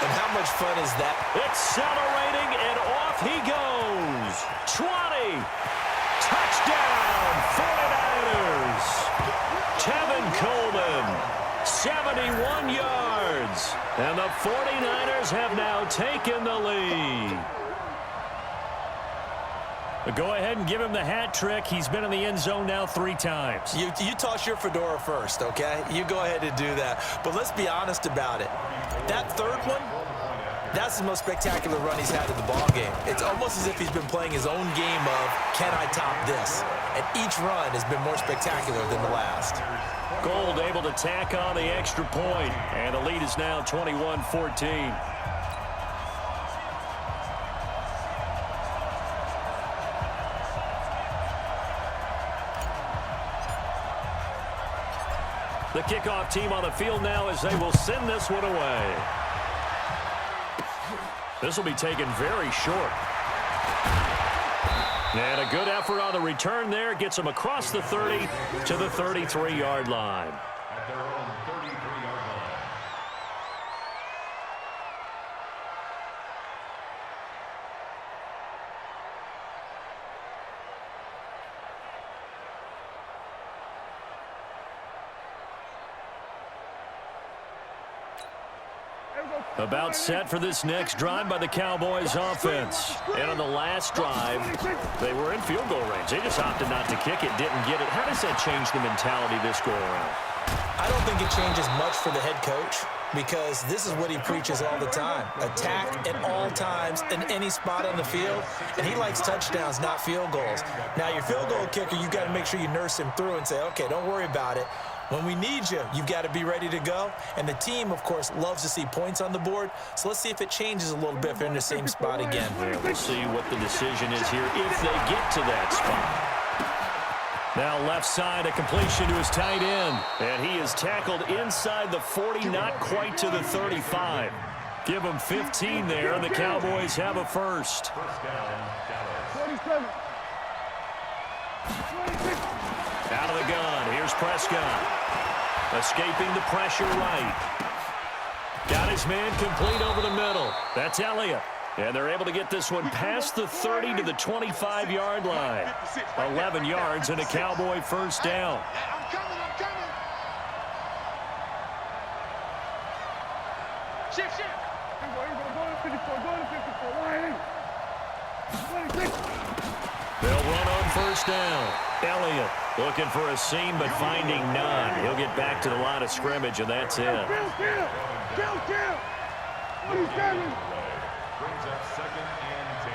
And how much fun is that? Accelerating, and off he goes. 20. Touchdown, 49ers. Tevin Coleman, 71 yards. And the 49ers have now taken the lead. But go ahead and give him the hat trick. He's been in the end zone now 3 times. You toss your fedora first, okay? You go ahead and do that. But let's be honest about it. That third one, that's the most spectacular run he's had in the ballgame. It's almost as if he's been playing his own game of, can I top this? And each run has been more spectacular than the last. Gold able to tack on the extra point, and the lead is now 21-14. The kickoff team on the field now as they will send this one away. This will be taken very short. And a good effort on the return there. Gets them across the 30 to the 33-yard line. About set for this next drive by the Cowboys offense. And on the last drive, they were in field goal range. They just opted not to kick it, didn't get it. How does that change the mentality this go around? I don't think it changes much for the head coach because this is what he preaches all the time. Attack at all times in any spot on the field, and he likes touchdowns, not field goals. Now, your field goal kicker, you've got to make sure you nurse him through and say, okay, don't worry about it. When we need you, you've got to be ready to go. And the team, of course, loves to see points on the board. So let's see if it changes a little bit if they're in the same spot again. Yeah, we'll see what the decision is here if they get to that spot. Now left side, a completion to his tight end. And he is tackled inside the 40, not quite to the 35. Give him 15 there, and the Cowboys have a first. Out of the gun, here's Prescott. Escaping the pressure right. Got his man complete over the middle. That's Elliott. And they're able to get this one past the 30 to the 25-yard line. 11 yards and a Cowboy first down. I'm coming. Shift. They'll run on first down. Elliott looking for a seam but finding none. He'll get back to the line of scrimmage, and that's it. Kill. 27. Brings up 2nd and 10.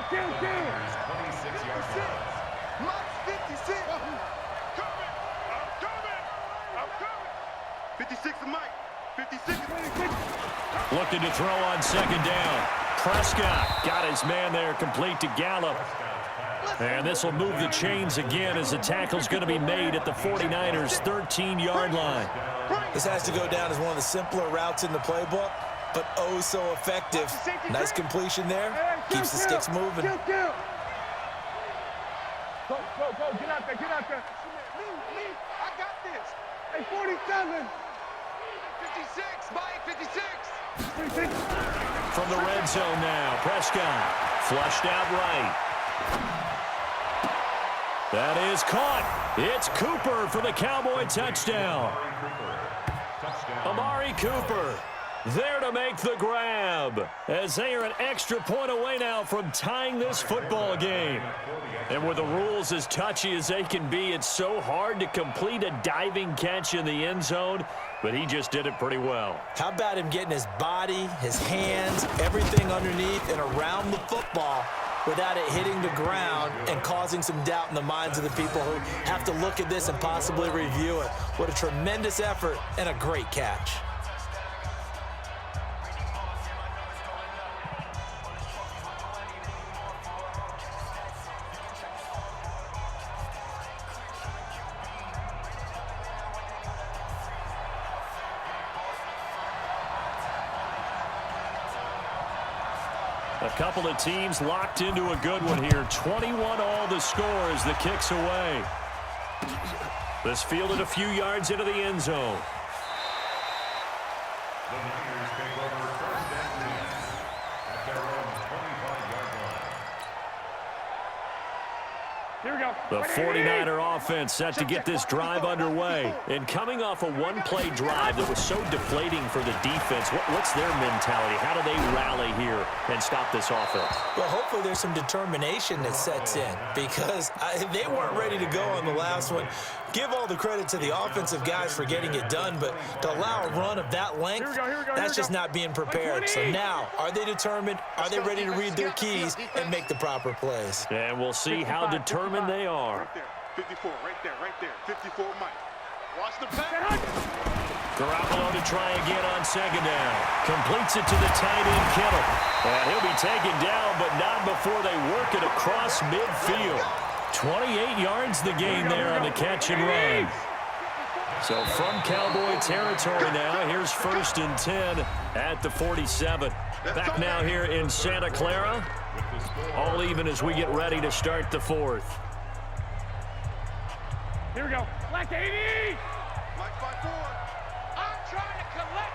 Kill. 26-yard line. Mike 56. I'm coming. 56 to Mike. 56. Looking to throw on second down. Prescott got his man there complete to Gallup. And this will move the chains again as the tackle's going to be made at the 49ers' 13-yard line. This has to go down as one of the simpler routes in the playbook, but oh so effective. Nice completion there. Keeps the sticks moving. Go. Get out there. Me. I got this. Hey, 47. 56. Mike, 56. From the red zone now, Prescott flushed out right. That is caught. It's Cooper for the Cowboy touchdown. Amari Cooper there to make the grab as they are an extra point away now from tying this football game. And with the rules as touchy as they can be, it's so hard to complete a diving catch in the end zone, but he just did it pretty well. How about him getting his body, his hands, everything underneath and around the football without it hitting the ground and causing some doubt in the minds of the people who have to look at this and possibly review it. What a tremendous effort and a great catch. A couple of teams locked into a good one here. 21 all the score as the kick's away. This fielded a few yards into the end zone. The Niners take over first The 49er offense set to get this drive underway. And coming off a one-play drive that was so deflating for the defense, what's their mentality? How do they rally here and stop this offense? Well, hopefully there's some determination that sets in because they weren't ready to go on the last one. Give all the credit to the offensive guys for getting it done, but to allow a run of that length, that's just not being prepared. So now, are they determined? Are they ready to read their keys and make the proper plays? And we'll see how determined they are. 54, right there. 54, Mike. Watch the pass. Garoppolo to try again on second down. Completes it to the tight end, Kittle. And he'll be taken down, but not before they work it across midfield. 28 yards the gain there on the catch and run. So from Cowboy territory now, here's 1st and 10 at the 47. Back now here in Santa Clara. All even as we get ready to start the 4th. Here we go. Black 80. Mike 5-4. I'm trying to collect.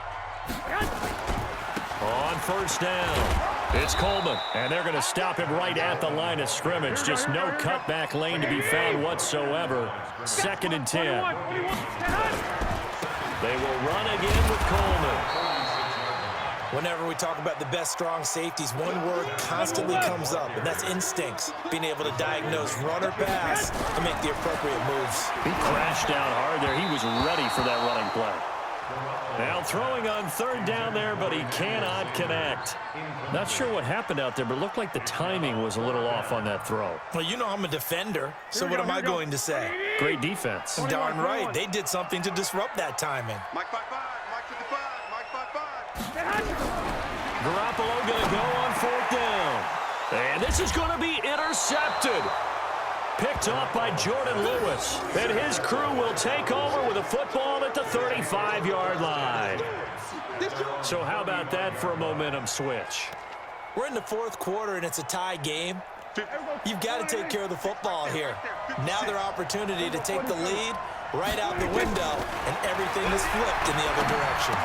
On 1st down. It's Coleman, and they're going to stop him right at the line of scrimmage. Just no cutback lane to be found whatsoever. 2nd and 10. They will run again with Coleman. Whenever we talk about the best strong safeties, one word constantly comes up, and that's instincts. Being able to diagnose run or pass and make the appropriate moves. He crashed down hard there. He was ready for that running play. Now throwing on 3rd down there, but he cannot connect. Not sure what happened out there, but it looked like the timing was a little off on that throw. Well, you know I'm a defender, so what am I going to say? Great defense. Darn right. They did something to disrupt that timing. Mike 5-5. Mike 55. Mike 5-5. Garoppolo going to go on 4th down. And this is going to be intercepted. Picked off by Jordan Lewis. And his crew will take over with a football at the 35-yard line. So how about that for a momentum switch? We're in the 4th quarter, and it's a tie game. You've got to take care of the football here. Now their opportunity to take the lead right out the window, and everything is flipped in the other direction.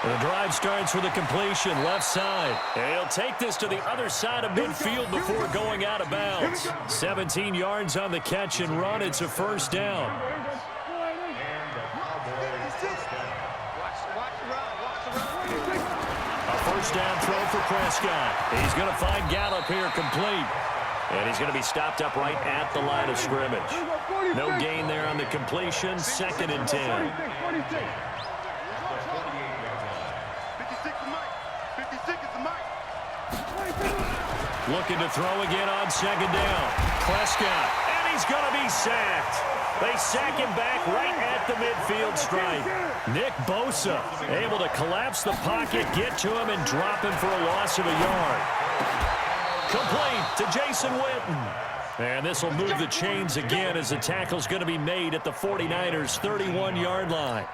The drive starts with a completion left side. And he'll take this to the other side of midfield before going out of bounds. 17 yards on the catch and run. It's a 1st down. A 1st down throw for Prescott. He's going to find Gallup here complete. And he's going to be stopped up right at the line of scrimmage. No gain there on the completion. 2nd and 10. Looking to throw again on 2nd down. Prescott, and he's going to be sacked. They sack him back right at the midfield stripe. Nick Bosa able to collapse the pocket, get to him, and drop him for a loss of a yard. Complete to Jason Witten. And this will move the chains again as the tackle's going to be made at the 49ers' 31-yard line.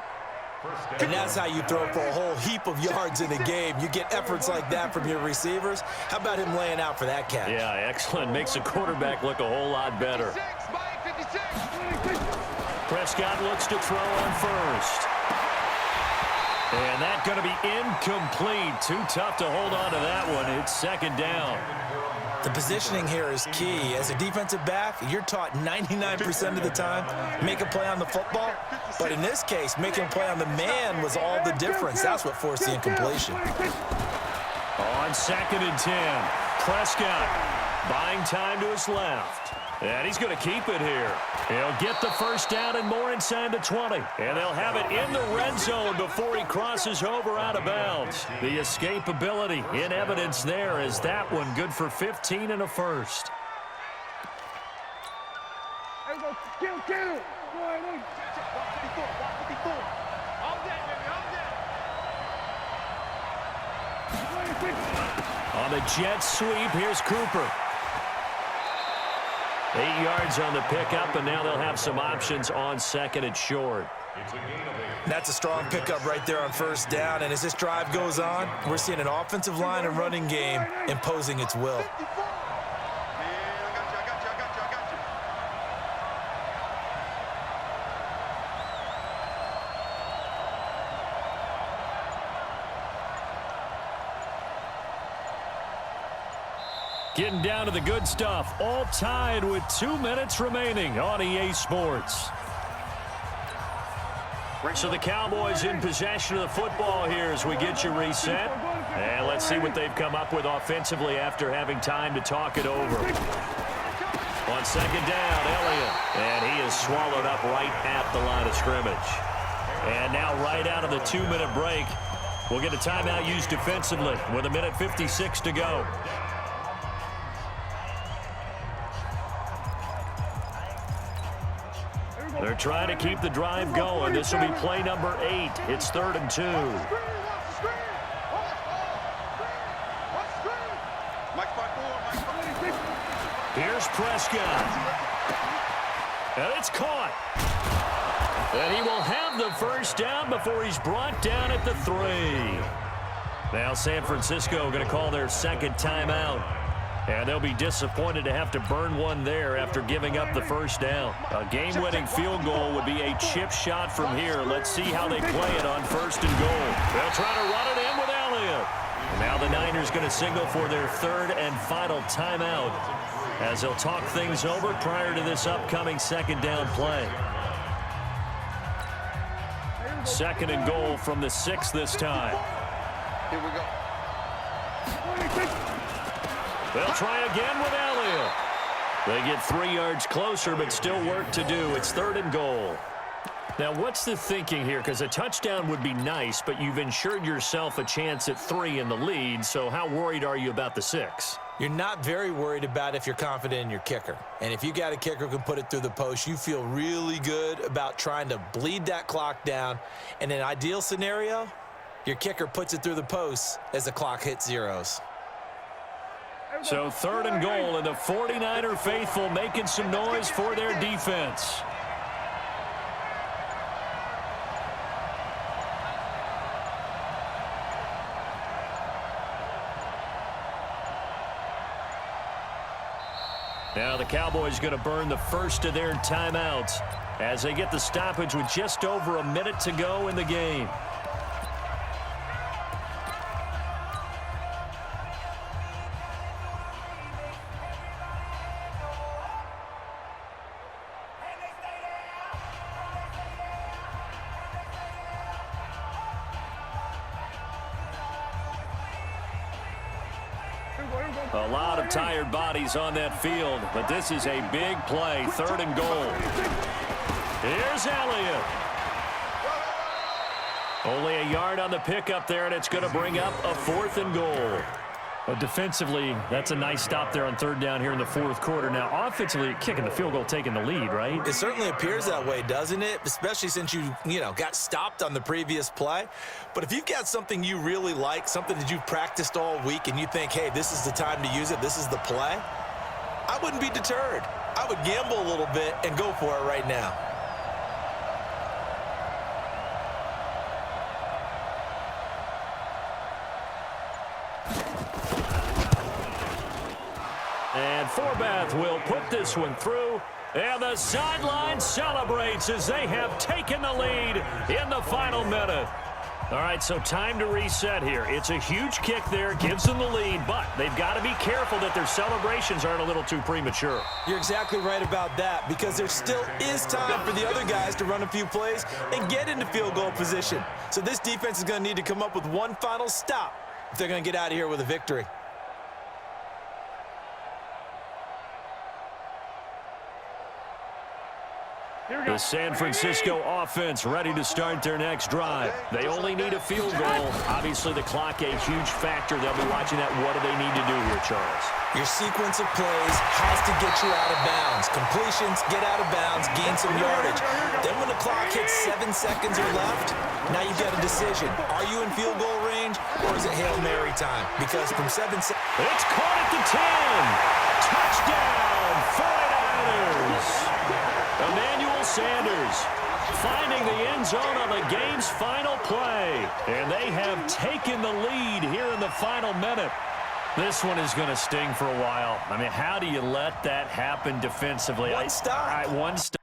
And that's how you throw for a whole heap of yards in a game. You get efforts like that from your receivers. How about him laying out for that catch? Yeah, excellent. Makes the quarterback look a whole lot better. Prescott looks to throw on 1st. And that's going to be incomplete. Too tough to hold on to that one. It's 2nd down. The positioning here is key. As a defensive back, you're taught 99% of the time, make a play on the football. But in this case, making a play on the man was all the difference. That's what forced the incompletion. On 2nd and 10, Prescott buying time to his left. And he's going to keep it here. He'll get the 1st down and more inside the 20. And they'll have it in the red zone before he crosses over out of bounds. The escapability in evidence there is that one good for 15 and a 1st. On the jet sweep, here's Cooper. 8 yards on the pickup, and now they'll have some options on 2nd and short. That's a strong pickup right there on 1st down, and as this drive goes on, we're seeing an offensive line and running game imposing its will. Getting down to the good stuff. All tied with 2 minutes remaining on EA Sports. So the Cowboys in possession of the football here as we get you reset. And let's see what they've come up with offensively after having time to talk it over. On second down, Elliott. And he is swallowed up right at the line of scrimmage. And now right out of the 2-minute break, we'll get a timeout used defensively with 1:56 to go. They're trying to keep the drive going. This will be play number 8. It's 3rd and 2. Here's Prescott. And it's caught. And he will have the first down before he's brought down at the 3. Now San Francisco going to call their second timeout. And they'll be disappointed to have to burn one there after giving up the first down. A game-winning field goal would be a chip shot from here. Let's see how they play it on 1st and goal. They'll try to run it in with Elliott. Now the Niners going to signal for their 3rd and final timeout as they'll talk things over prior to this upcoming second down play. 2nd and goal from the 6 this time. Here we go. They'll try again with Elliott. They get 3 yards closer, but still work to do. It's 3rd and goal. Now, what's the thinking here? Because a touchdown would be nice, but you've ensured yourself a chance at 3 in the lead, so how worried are you about the 6? You're not very worried about if you're confident in your kicker. And if you got a kicker who can put it through the post, you feel really good about trying to bleed that clock down. In an ideal scenario, your kicker puts it through the post as the clock hits zeros. So 3rd and goal, and the 49er faithful making some noise for their defense. Now the Cowboys going to burn the first of their timeouts as they get the stoppage with just over a minute to go in the game. A lot of tired bodies on that field, but this is a big play. 3rd and goal. Here's Elliott. Only a yard on the pickup there, and it's going to bring up a 4th and goal. Defensively, that's a nice stop there on 3rd down here in the 4th quarter. Now, offensively, kicking the field goal, taking the lead, right? It certainly appears that way, doesn't it? Especially since you got stopped on the previous play. But if you've got something you really like, something that you've practiced all week, and you think, hey, this is the time to use it, this is the play, I wouldn't be deterred. I would gamble a little bit and go for it right now. And Forbath will put this one through. And the sideline celebrates as they have taken the lead in the final minute. All right, so time to reset here. It's a huge kick there, gives them the lead, but they've got to be careful that their celebrations aren't a little too premature. You're exactly right about that, because there still is time for the other guys to run a few plays and get into field goal position. So this defense is going to need to come up with one final stop if they're going to get out of here with a victory. The San Francisco offense ready to start their next drive. They only need a field goal. Obviously, the clock a huge factor. They'll be watching that. What do they need to do here, Charles? Your sequence of plays has to get you out of bounds. Completions, get out of bounds, gain some yardage. Then when the clock hits 7 seconds or left, now you've got a decision. Are you in field goal range, or is it Hail Mary time? Because from 7 seconds... It's caught at the 10. Touchdown, 49ers. Emmanuel Sanders finding the end zone on the game's final play. And they have taken the lead here in the final minute. This one is going to sting for a while. I mean, how do you let that happen defensively? One stop. One stop.